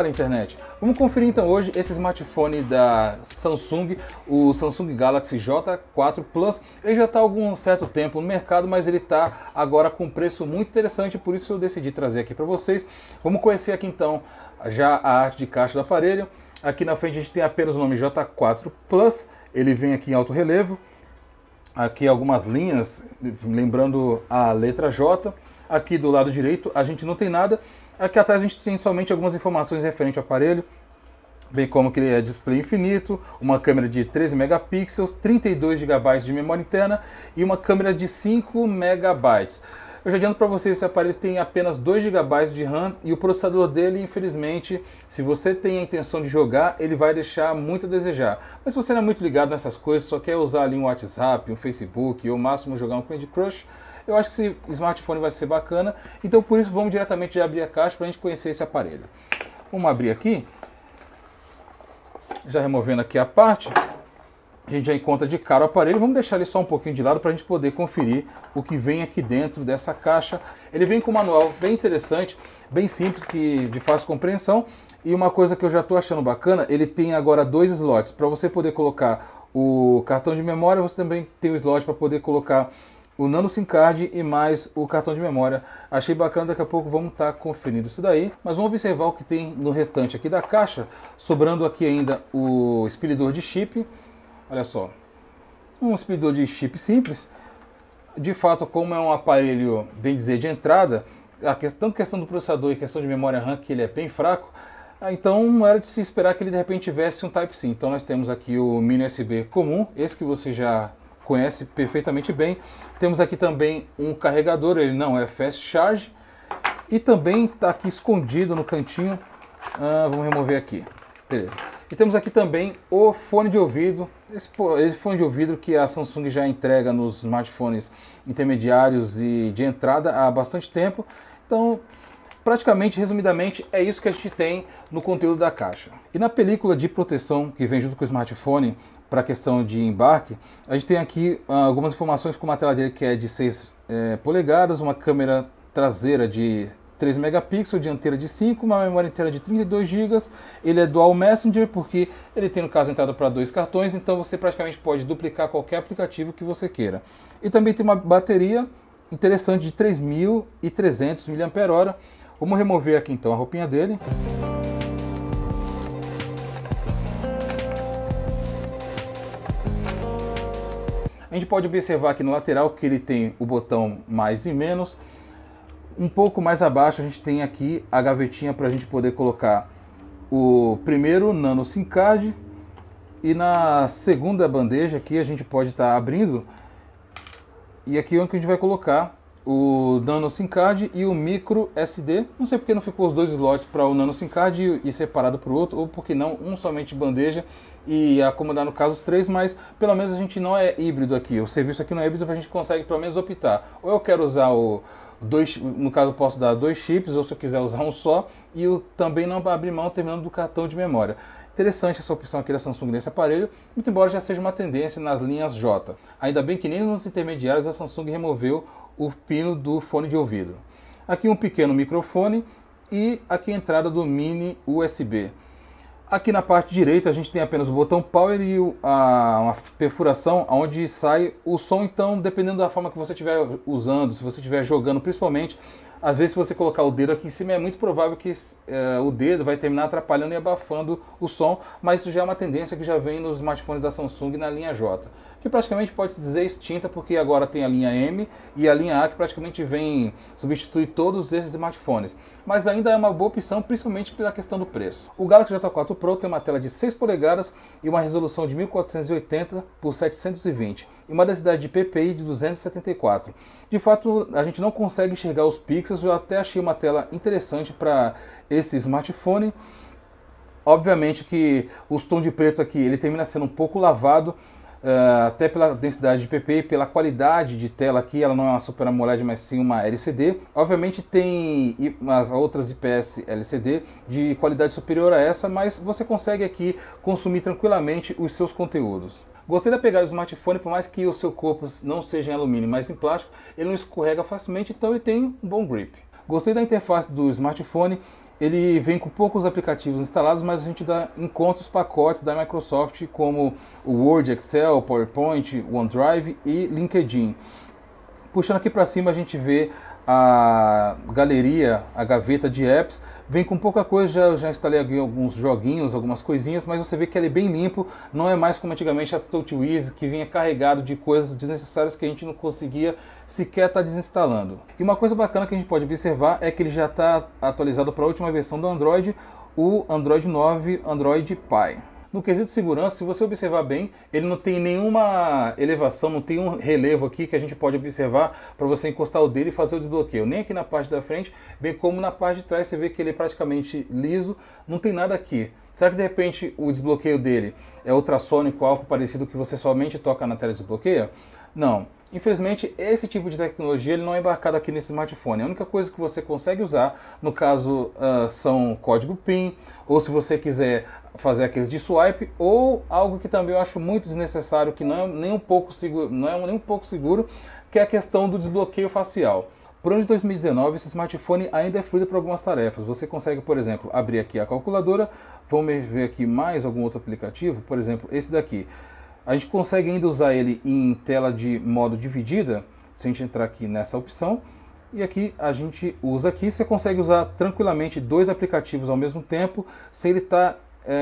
Fala, internet! Vamos conferir então hoje esse smartphone da Samsung, o Samsung Galaxy J4 Plus. Ele já está há algum certo tempo no mercado, mas ele está agora com um preço muito interessante, por isso eu decidi trazer aqui para vocês. Vamos conhecer aqui então já a arte de caixa do aparelho. Aqui na frente a gente tem apenas o nome J4 Plus, ele vem aqui em alto relevo. Aqui algumas linhas, lembrando a letra J. Aqui do lado direito a gente não tem nada. Aqui atrás a gente tem somente algumas informações referentes ao aparelho, bem como que ele é display infinito, uma câmera de 13 megapixels, 32 GB de memória interna e uma câmera de 5 megabytes. Eu já adianto para vocês, esse aparelho tem apenas 2 GB de RAM e o processador dele, infelizmente, se você tem a intenção de jogar, ele vai deixar muito a desejar. Mas se você não é muito ligado nessas coisas, só quer usar ali um WhatsApp, um Facebook ou ao máximo jogar um Candy Crush, eu acho que esse smartphone vai ser bacana. Então por isso vamos diretamente abrir a caixa para a gente conhecer esse aparelho. Vamos abrir aqui. Já removendo aqui a parte, a gente já encontra de cara o aparelho. Vamos deixar ele só um pouquinho de lado para a gente poder conferir o que vem aqui dentro dessa caixa. Ele vem com um manual bem interessante, bem simples, de fácil compreensão. E uma coisa que eu já estou achando bacana, ele tem agora 2 slots. Para você poder colocar o cartão de memória, você também tem o slot para poder colocar o nano SIM card e mais o cartão de memória. Achei bacana, daqui a pouco vamos estar conferindo isso daí. Mas vamos observar o que tem no restante aqui da caixa. Sobrando aqui ainda o expelidor de chip. Olha só, um expelidor de chip simples. De fato, como é um aparelho, bem dizer, de entrada, tanto questão do processador e questão de memória RAM, que ele é bem fraco, então não era de se esperar que ele de repente tivesse um Type-C. Então nós temos aqui o mini USB comum, esse que você já conhece perfeitamente bem. Temos aqui também um carregador, ele não é Fast Charge. E também está aqui escondido no cantinho. Vamos remover aqui. Beleza. E temos aqui também o fone de ouvido. Esse fone de ouvido que a Samsung já entrega nos smartphones intermediários e de entrada há bastante tempo. Então, praticamente, resumidamente, é isso que a gente tem no conteúdo da caixa. E na película de proteção que vem junto com o smartphone, para a questão de embarque, a gente tem aqui algumas informações, como a tela dele que é de 6 polegadas, uma câmera traseira de 3 megapixels, dianteira de 5, uma memória inteira de 32 GB, ele é Dual Messenger porque ele tem no caso entrada para 2 cartões, então você praticamente pode duplicar qualquer aplicativo que você queira. E também tem uma bateria interessante de 3.300 mAh. Vamos remover aqui então a roupinha dele. A gente pode observar aqui no lateral que ele tem o botão mais e menos. Um pouco mais abaixo a gente tem aqui a gavetinha para a gente poder colocar o primeiro nano SIM card. E na segunda bandeja aqui a gente pode estar abrindo. E aqui é onde a gente vai colocar o nano SIM card e o micro SD. Não sei porque não ficou os 2 slots para o nano SIM card e separado para o outro, ou porque não, um somente bandeja e acomodar no caso os 3, mas pelo menos a gente não é híbrido aqui. O serviço aqui não é híbrido, a gente consegue pelo menos optar. Ou eu quero usar no caso eu posso dar 2 chips, ou se eu quiser usar um só, e eu também não abrir mão terminando do cartão de memória. Interessante essa opção aqui da Samsung nesse aparelho, muito embora já seja uma tendência nas linhas J. Ainda bem que nem nos intermediários a Samsung removeu o pino do fone de ouvido. Aqui um pequeno microfone e aqui a entrada do mini USB. Aqui na parte direita a gente tem apenas o botão Power e uma perfuração onde sai o som. Então, dependendo da forma que você estiver usando, se você estiver jogando principalmente, às vezes se você colocar o dedo aqui em cima é muito provável que o dedo vai terminar atrapalhando e abafando o som, mas isso já é uma tendência que já vem nos smartphones da Samsung na linha J, que praticamente pode se dizer extinta, porque agora tem a linha M e a linha A que praticamente vem substituir todos esses smartphones. Mas ainda é uma boa opção, principalmente pela questão do preço. O Galaxy J4 Pro tem uma tela de 6 polegadas e uma resolução de 1480 por 720 e uma densidade de PPI de 274. De fato, a gente não consegue enxergar os pixels, eu até achei uma tela interessante para esse smartphone. Obviamente que o tom de preto aqui ele termina sendo um pouco lavado, até pela densidade de PPI, pela qualidade de tela aqui, ela não é uma Super AMOLED, mas sim uma LCD. Obviamente tem as outras IPS LCD de qualidade superior a essa, mas você consegue aqui consumir tranquilamente os seus conteúdos. Gostei da pegada do smartphone, por mais que o seu corpo não seja em alumínio, mas em plástico, ele não escorrega facilmente, então ele tem um bom grip. Gostei da interface do smartphone. Ele vem com poucos aplicativos instalados, mas a gente encontra os pacotes da Microsoft como o Word, Excel, PowerPoint, OneDrive e LinkedIn. Puxando aqui para cima a gente vê a galeria, a gaveta de apps. Vem com pouca coisa, já instalei aqui alguns joguinhos, algumas coisinhas, mas você vê que ele é bem limpo, não é mais como antigamente a TouchWiz, que vinha carregado de coisas desnecessárias que a gente não conseguia sequer estar desinstalando. E uma coisa bacana que a gente pode observar é que ele já está atualizado para a última versão do Android, o Android 9 Android Pie. No quesito segurança, se você observar bem, ele não tem nenhuma elevação, não tem um relevo aqui que a gente pode observar para você encostar o dedo e fazer o desbloqueio. Nem aqui na parte da frente, bem como na parte de trás, você vê que ele é praticamente liso, não tem nada aqui. Será que de repente o desbloqueio dele é ultrassônico, algo parecido que você somente toca na tela de desbloqueio? Não. Infelizmente, esse tipo de tecnologia ele não é embarcado aqui nesse smartphone. A única coisa que você consegue usar, no caso, são código PIN, ou se você quiser fazer aqueles de swipe, ou algo que também eu acho muito desnecessário, que não é nem um pouco seguro, que é a questão do desbloqueio facial. Por ano de 2019, esse smartphone ainda é fluido para algumas tarefas. Você consegue, por exemplo, abrir aqui a calculadora, vamos ver aqui mais algum outro aplicativo, por exemplo, esse daqui. A gente consegue ainda usar ele em tela de modo dividida, se a gente entrar aqui nessa opção, e aqui a gente usa aqui, você consegue usar tranquilamente dois aplicativos ao mesmo tempo, sem ele estar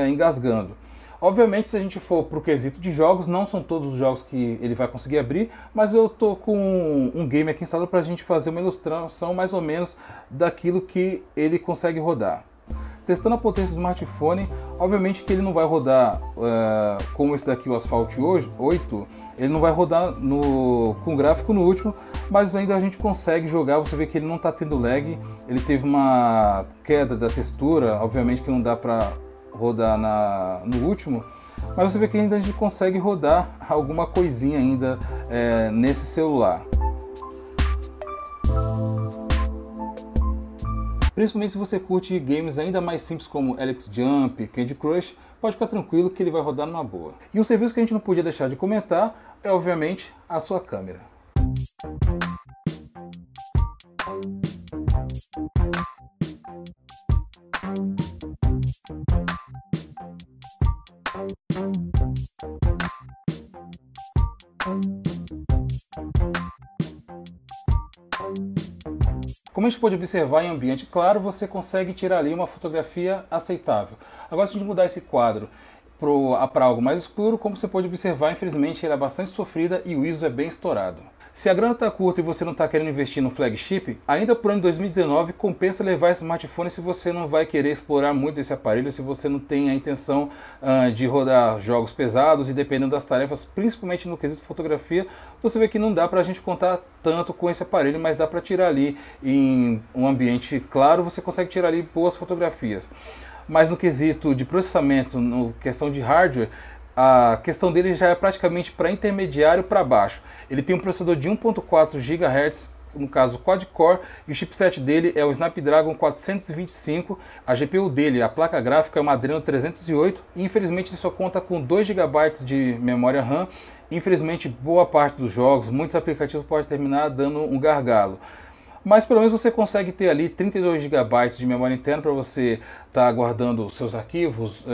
engasgando. Obviamente, se a gente for para o quesito de jogos, não são todos os jogos que ele vai conseguir abrir, mas eu estou com um game aqui instalado para a gente fazer uma ilustração mais ou menos daquilo que ele consegue rodar. Testando a potência do smartphone, obviamente que ele não vai rodar como esse daqui, o Asphalt 8, ele não vai rodar com gráfico no último, mas ainda a gente consegue jogar. Você vê que ele não está tendo lag, ele teve uma queda da textura, obviamente que não dá para rodar no último, mas você vê que ainda a gente consegue rodar alguma coisinha ainda nesse celular. Principalmente se você curte games ainda mais simples como Alex Jump, Candy Crush, pode ficar tranquilo que ele vai rodar numa boa. E um serviço que a gente não podia deixar de comentar é, obviamente, a sua câmera. Como a gente pode observar, em ambiente claro, você consegue tirar ali uma fotografia aceitável. Agora, se a gente mudar esse quadro para algo mais escuro, como você pode observar, infelizmente ela é bastante sofrida e o ISO é bem estourado. Se a grana está curta e você não está querendo investir no flagship, ainda por ano de 2019 compensa levar esse smartphone se você não vai querer explorar muito esse aparelho, se você não tem a intenção de rodar jogos pesados e dependendo das tarefas, principalmente no quesito fotografia, você vê que não dá para a gente contar tanto com esse aparelho, mas dá para tirar ali em um ambiente claro, você consegue tirar ali boas fotografias. Mas no quesito de processamento, no questão de hardware, a questão dele já é praticamente para intermediário para baixo. Ele tem um processador de 1.4 GHz, no caso quad-core, e o chipset dele é o Snapdragon 425. A GPU dele, a placa gráfica, é uma Adreno 308 e infelizmente ele só conta com 2 GB de memória RAM. Infelizmente, boa parte dos jogos, muitos aplicativos podem terminar dando um gargalo. Mas pelo menos você consegue ter ali 32 GB de memória interna para você estar guardando os seus arquivos,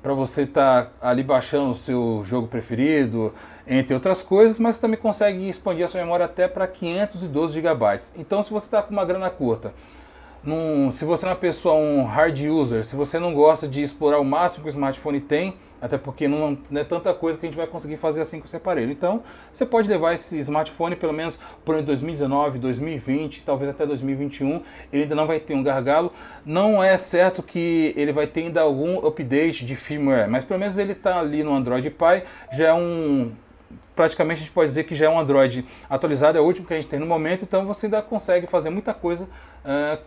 para você estar ali baixando o seu jogo preferido, entre outras coisas, mas você também consegue expandir a sua memória até para 512 GB. Então, se você está com uma grana curta, se você é uma pessoa, um hard user, se você não gosta de explorar o máximo que o smartphone tem, até porque não é tanta coisa que a gente vai conseguir fazer assim com esse aparelho. Então, você pode levar esse smartphone pelo menos por ano de 2019, 2020, talvez até 2021. Ele ainda não vai ter um gargalo. Não é certo que ele vai ter ainda algum update de firmware, mas pelo menos ele está ali no Android Pie, já é praticamente a gente pode dizer que já é um Android atualizado, é o último que a gente tem no momento, então você ainda consegue fazer muita coisa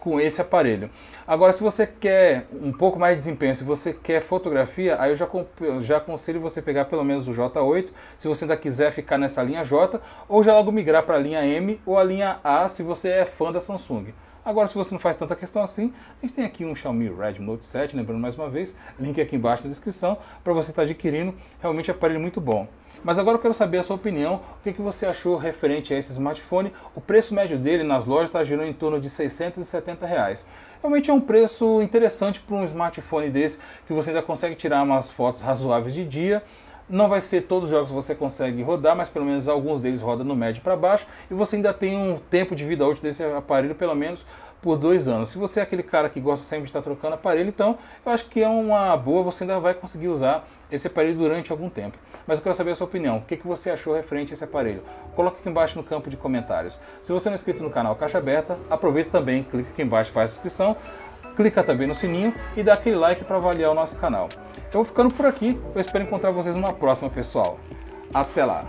com esse aparelho. Agora, se você quer um pouco mais de desempenho, se você quer fotografia, aí eu já aconselho você pegar pelo menos o J8, se você ainda quiser ficar nessa linha J, ou já logo migrar para a linha M ou a linha A, se você é fã da Samsung. Agora, se você não faz tanta questão assim, a gente tem aqui um Xiaomi Redmi Note 7, lembrando mais uma vez, link aqui embaixo na descrição, para você estar adquirindo, realmente é um aparelho muito bom. Mas agora eu quero saber a sua opinião, o que você achou referente a esse smartphone. O preço médio dele nas lojas está girando em torno de R$670. Realmente é um preço interessante para um smartphone desse, que você ainda consegue tirar umas fotos razoáveis de dia. Não vai ser todos os jogos que você consegue rodar, mas pelo menos alguns deles rodam no médio para baixo. E você ainda tem um tempo de vida útil desse aparelho, pelo menos por 2 anos. Se você é aquele cara que gosta sempre de estar trocando aparelho, então eu acho que é uma boa, você ainda vai conseguir usar esse aparelho durante algum tempo. Mas eu quero saber a sua opinião, o que você achou referente a esse aparelho? Coloque aqui embaixo no campo de comentários. Se você não é inscrito no canal Caixa Aberta, aproveita também, clica aqui embaixo, faz a inscrição, clica também no sininho e dá aquele like para avaliar o nosso canal. Eu vou ficando por aqui, eu espero encontrar vocês numa próxima, pessoal. Até lá!